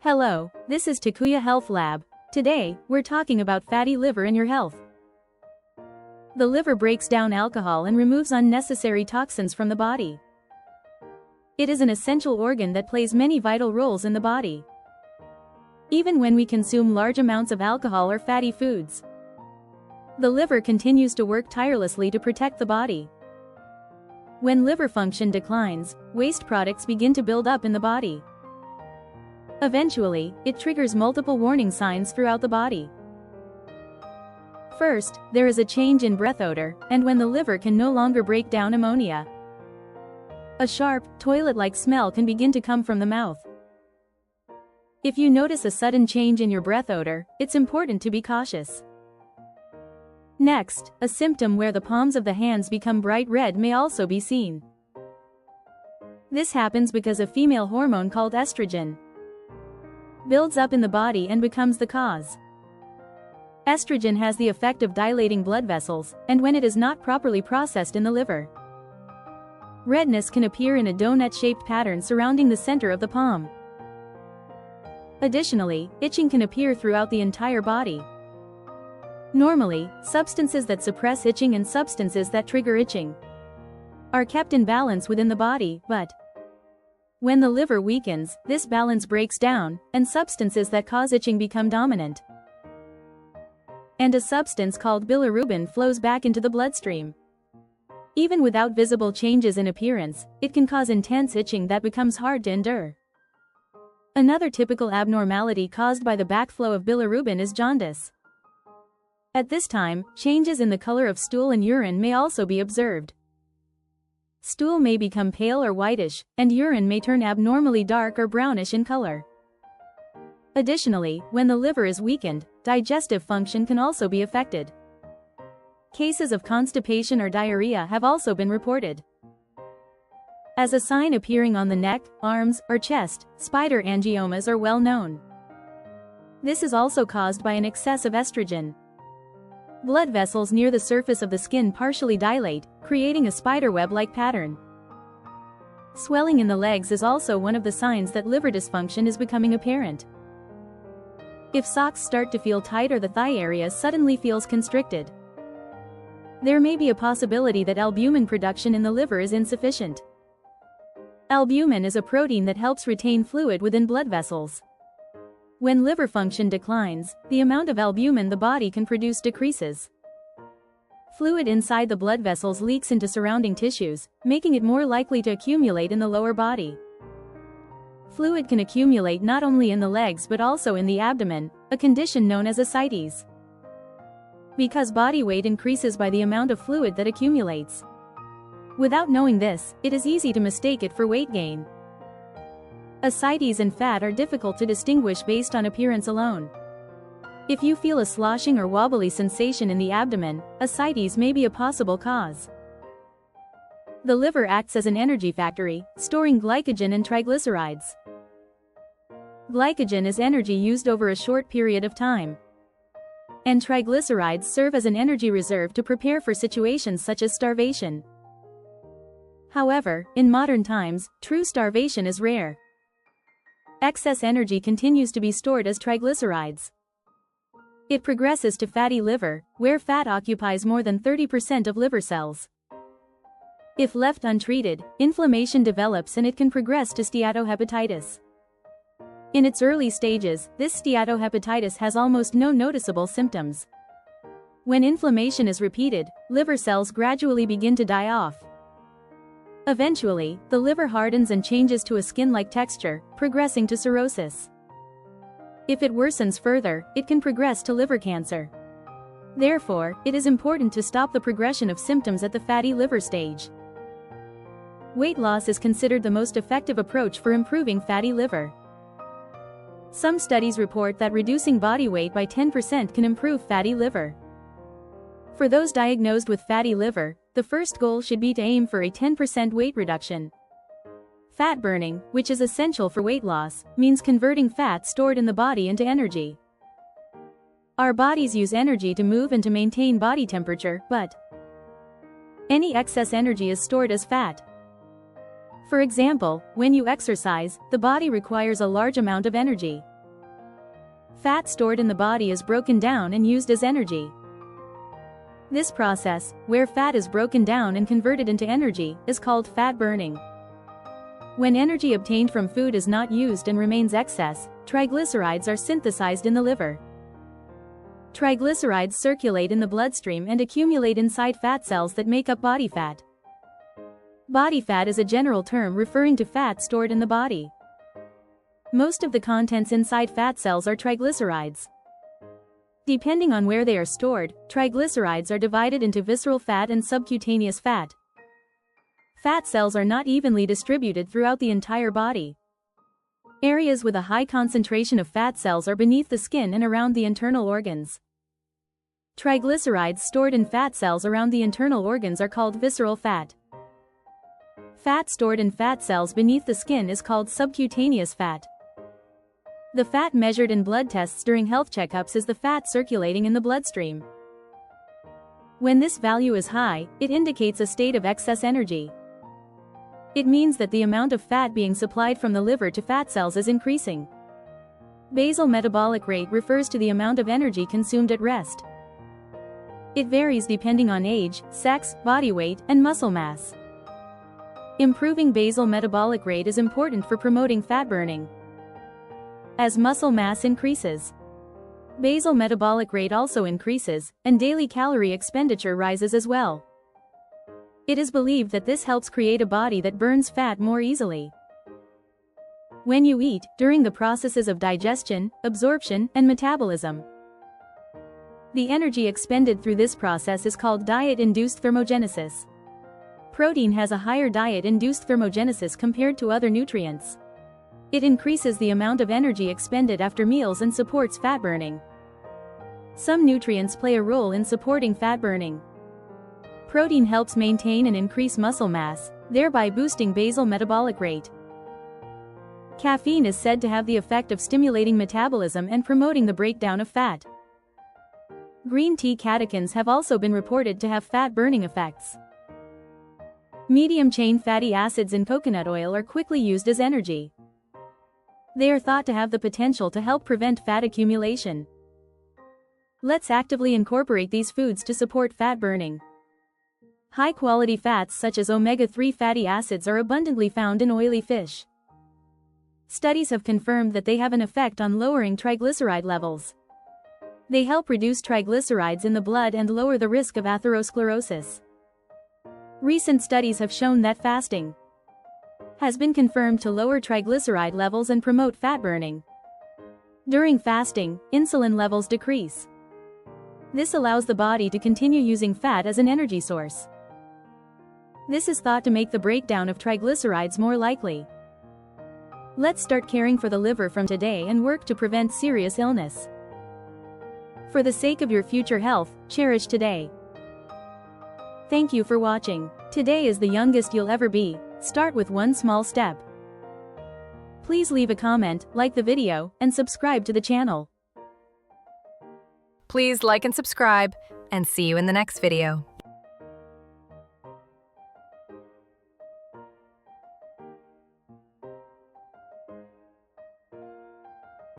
Hello, this is Takuya Health Lab. Today, we're talking about fatty liver in your health. The liver breaks down alcohol and removes unnecessary toxins from the body. It is an essential organ that plays many vital roles in the body. Even when we consume large amounts of alcohol or fatty foods, the liver continues to work tirelessly to protect the body. When liver function declines, waste products begin to build up in the body. Eventually, it triggers multiple warning signs throughout the body. First, there is a change in breath odor, and when the liver can no longer break down ammonia, a sharp, toilet-like smell can begin to come from the mouth. If you notice a sudden change in your breath odor, it's important to be cautious. Next, a symptom where the palms of the hands become bright red may also be seen. This happens because a female hormone called estrogen builds up in the body and becomes the cause. Estrogen has the effect of dilating blood vessels, and when it is not properly processed in the liver, redness can appear in a donut-shaped pattern surrounding the center of the palm. Additionally, itching can appear throughout the entire body. Normally, substances that suppress itching and substances that trigger itching are kept in balance within the body, but when the liver weakens, this balance breaks down, and substances that cause itching become dominant. And a substance called bilirubin flows back into the bloodstream. Even without visible changes in appearance, it can cause intense itching that becomes hard to endure. Another typical abnormality caused by the backflow of bilirubin is jaundice. At this time, changes in the color of stool and urine may also be observed. Stool may become pale or whitish, and urine may turn abnormally dark or brownish in color. Additionally, when the liver is weakened, digestive function can also be affected. Cases of constipation or diarrhea have also been reported. As a sign appearing on the neck, arms, or chest, spider angiomas are well known. This is also caused by an excess of estrogen. Blood vessels near the surface of the skin partially dilate, creating a spiderweb-like pattern. Swelling in the legs is also one of the signs that liver dysfunction is becoming apparent. If socks start to feel tight or the thigh area suddenly feels constricted, there may be a possibility that albumin production in the liver is insufficient. Albumin is a protein that helps retain fluid within blood vessels. When liver function declines, the amount of albumin the body can produce decreases. Fluid inside the blood vessels leaks into surrounding tissues, making it more likely to accumulate in the lower body. Fluid can accumulate not only in the legs but also in the abdomen, a condition known as ascites. Because body weight increases by the amount of fluid that accumulates. Without knowing this, it is easy to mistake it for weight gain. Ascites and fat are difficult to distinguish based on appearance alone. If you feel a sloshing or wobbly sensation in the abdomen, ascites may be a possible cause. The liver acts as an energy factory, storing glycogen and triglycerides. Glycogen is energy used over a short period of time, and triglycerides serve as an energy reserve to prepare for situations such as starvation. However, in modern times, true starvation is rare. Excess energy continues to be stored as triglycerides. It progresses to fatty liver, where fat occupies more than 30% of liver cells. If left untreated, inflammation develops and it can progress to steatohepatitis. In its early stages, this steatohepatitis has almost no noticeable symptoms. When inflammation is repeated, liver cells gradually begin to die off. Eventually, the liver hardens and changes to a skin-like texture, progressing to cirrhosis. If it worsens further, it can progress to liver cancer. Therefore, it is important to stop the progression of symptoms at the fatty liver stage. Weight loss is considered the most effective approach for improving fatty liver. Some studies report that reducing body weight by 10% can improve fatty liver. For those diagnosed with fatty liver, the first goal should be to aim for a 10% weight reduction. Fat burning, which is essential for weight loss, means converting fat stored in the body into energy. Our bodies use energy to move and to maintain body temperature, but any excess energy is stored as fat. For example, when you exercise, the body requires a large amount of energy. Fat stored in the body is broken down and used as energy. This process, where fat is broken down and converted into energy, is called fat burning. When energy obtained from food is not used and remains excess, triglycerides are synthesized in the liver. Triglycerides circulate in the bloodstream and accumulate inside fat cells that make up body fat. Body fat is a general term referring to fat stored in the body. Most of the contents inside fat cells are triglycerides. Depending on where they are stored, triglycerides are divided into visceral fat and subcutaneous fat. Fat cells are not evenly distributed throughout the entire body. Areas with a high concentration of fat cells are beneath the skin and around the internal organs. Triglycerides stored in fat cells around the internal organs are called visceral fat. Fat stored in fat cells beneath the skin is called subcutaneous fat. The fat measured in blood tests during health checkups is the fat circulating in the bloodstream. When this value is high, it indicates a state of excess energy. It means that the amount of fat being supplied from the liver to fat cells is increasing. Basal metabolic rate refers to the amount of energy consumed at rest. It varies depending on age, sex, body weight, and muscle mass. Improving basal metabolic rate is important for promoting fat burning. As muscle mass increases, basal metabolic rate also increases, and daily calorie expenditure rises as well. It is believed that this helps create a body that burns fat more easily. When you eat, during the processes of digestion, absorption, and metabolism, the energy expended through this process is called diet-induced thermogenesis. Protein has a higher diet-induced thermogenesis compared to other nutrients. It increases the amount of energy expended after meals and supports fat burning. Some nutrients play a role in supporting fat burning. Protein helps maintain and increase muscle mass, thereby boosting basal metabolic rate. Caffeine is said to have the effect of stimulating metabolism and promoting the breakdown of fat. Green tea catechins have also been reported to have fat-burning effects. Medium-chain fatty acids in coconut oil are quickly used as energy. They are thought to have the potential to help prevent fat accumulation. Let's actively incorporate these foods to support fat burning. High-quality fats such as omega-3 fatty acids are abundantly found in oily fish. Studies have confirmed that they have an effect on lowering triglyceride levels. They help reduce triglycerides in the blood and lower the risk of atherosclerosis. Recent studies have shown that fasting has been confirmed to lower triglyceride levels and promote fat burning. During fasting, insulin levels decrease. This allows the body to continue using fat as an energy source. This is thought to make the breakdown of triglycerides more likely. Let's start caring for the liver from today and work to prevent serious illness. For the sake of your future health, cherish today. Thank you for watching. Today is the youngest you'll ever be. Start with one small step. Please leave a comment, like the video, and subscribe to the channel. Please like and subscribe, and see you in the next video.